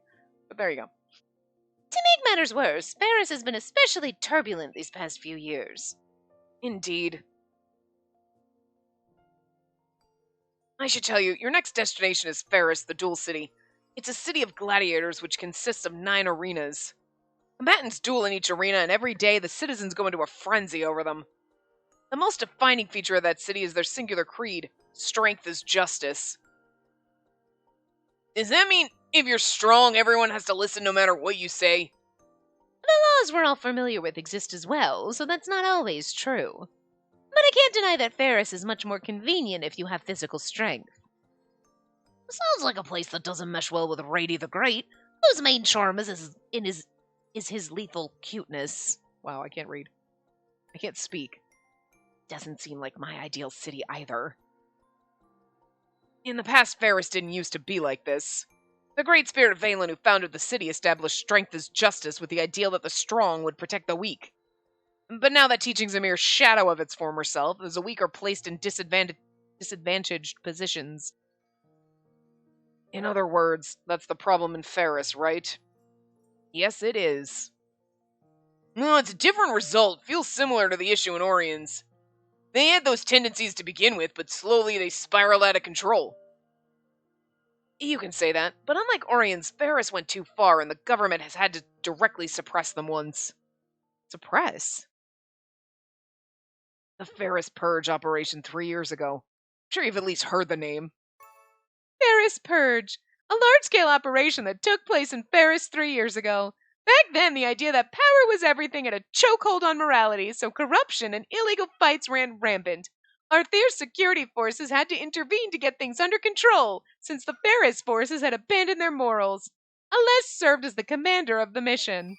but there you go. To make matters worse, Ferris has been especially turbulent these past few years. Indeed. I should tell you, your next destination is Ferris, the Duel City. It's a city of gladiators which consists of 9 arenas. Combatants duel in each arena, and every day the citizens go into a frenzy over them. The most defining feature of that city is their singular creed, strength is justice. Does that mean if you're strong, everyone has to listen no matter what you say? The laws we're all familiar with exist as well, so that's not always true. But I can't deny that Ferris is much more convenient if you have physical strength. Sounds like a place that doesn't mesh well with Rady the Great, whose main charm is his lethal cuteness. Wow, I can't read. I can't speak. Doesn't seem like my ideal city either. In the past, Ferris didn't used to be like this. The great spirit of Valen who founded the city established strength as justice with the ideal that the strong would protect the weak. But now that teaching's a mere shadow of its former self, as the weak are placed in disadvantaged positions. In other words, that's the problem in Ferris, right? Yes, it is. No, it's a different result. Feels similar to the issue in Orians. They had those tendencies to begin with, but slowly they spiraled out of control. You can say that, but unlike Orians, Ferris went too far and the government has had to directly suppress them once. Suppress? The Ferris Purge operation 3 years ago. I'm sure you've at least heard the name. Ferris Purge, a large-scale operation that took place in Ferris 3 years ago. Back then, the idea that power was everything had a chokehold on morality, so corruption and illegal fights ran rampant. Arthur's security forces had to intervene to get things under control, since the Ferris forces had abandoned their morals. Aless served as the commander of the mission.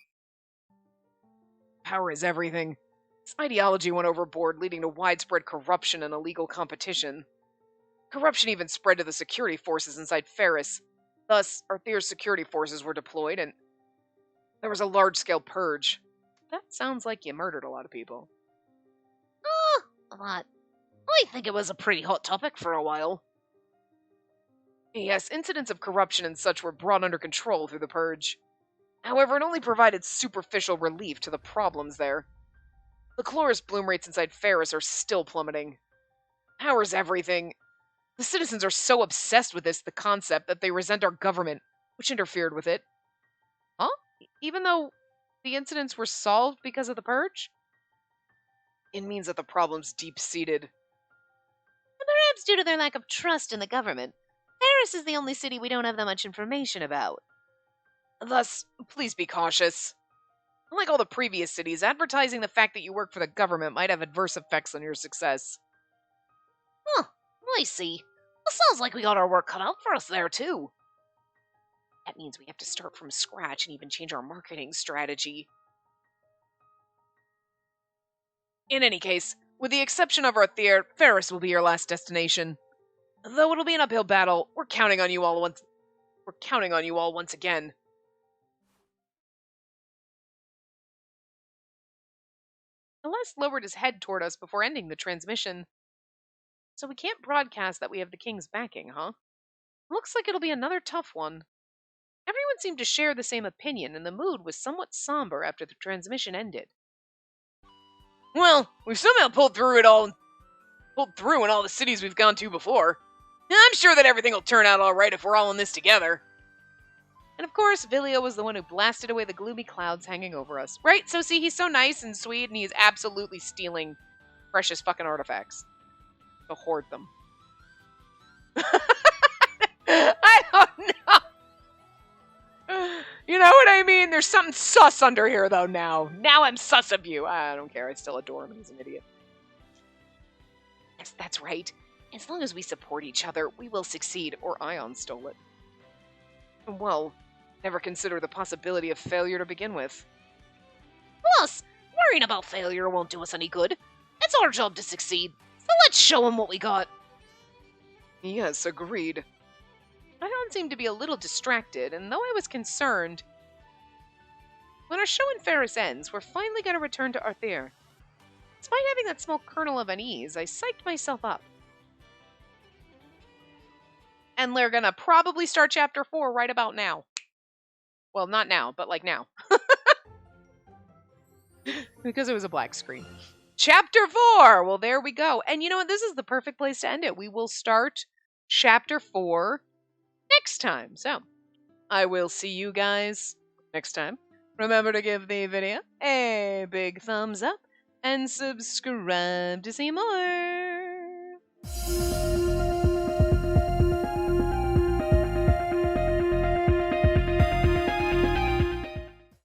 Power is everything. This ideology went overboard, leading to widespread corruption and illegal competition. Corruption even spread to the security forces inside Ferris. Thus, Arthur's security forces were deployed, and there was a large-scale purge. That sounds like you murdered a lot of people. A lot. I think it was a pretty hot topic for a while. Yes, incidents of corruption and such were brought under control through the purge. However, it only provided superficial relief to the problems there. The chloris bloom rates inside Ferris are still plummeting. Power's everything. The citizens are so obsessed with the concept, that they resent our government, which interfered with it. Huh? Even though the incidents were solved because of the purge? it means that the problem's deep-seated. Perhaps due to their lack of trust in the government. Ferris is the only city we don't have that much information about. Thus, please be cautious. Unlike all the previous cities, advertising the fact that you work for the government might have adverse effects on your success. Huh, I see. Well, sounds like we got our work cut out for us there, too. That means we have to start from scratch and even change our marketing strategy. In any case, with the exception of Arthur, Ferris will be your last destination. Though it'll be an uphill battle, we're counting on you all once again. Celeste lowered his head toward us before ending the transmission. So we can't broadcast that we have the king's backing, huh? Looks like it'll be another tough one. Everyone seemed to share the same opinion, and the mood was somewhat somber after the transmission ended. Well, we've somehow pulled through in all the cities we've gone to before. I'm sure that everything will turn out all right if we're all in this together. And of course, Vilio was the one who blasted away the gloomy clouds hanging over us. Right? So see, he's so nice and sweet, and he's absolutely stealing precious fucking artifacts. To hoard them. I don't know. You know what I mean? There's something sus under here, though, now. Now I'm sus of you. I don't care. I still adore him. He's an idiot. Yes, that's right. As long as we support each other, we will succeed, or Ion stole it. Well, never consider the possibility of failure to begin with. Plus, worrying about failure won't do us any good. It's our job to succeed, so let's show them what we got. Yes, agreed. Ion seemed to be a little distracted, and though I was concerned, when our show in Ferris ends, we're finally going to return to Arthur. Despite having that small kernel of unease, I psyched myself up. And they're gonna probably start chapter 4 right about now. Well, not now, but like now. Because it was a black screen. Chapter 4! Well, there we go. And you know what? This is the perfect place to end it. We will start chapter 4 next time. So, I will see you guys next time. Remember to give the video a big thumbs up and subscribe to see more.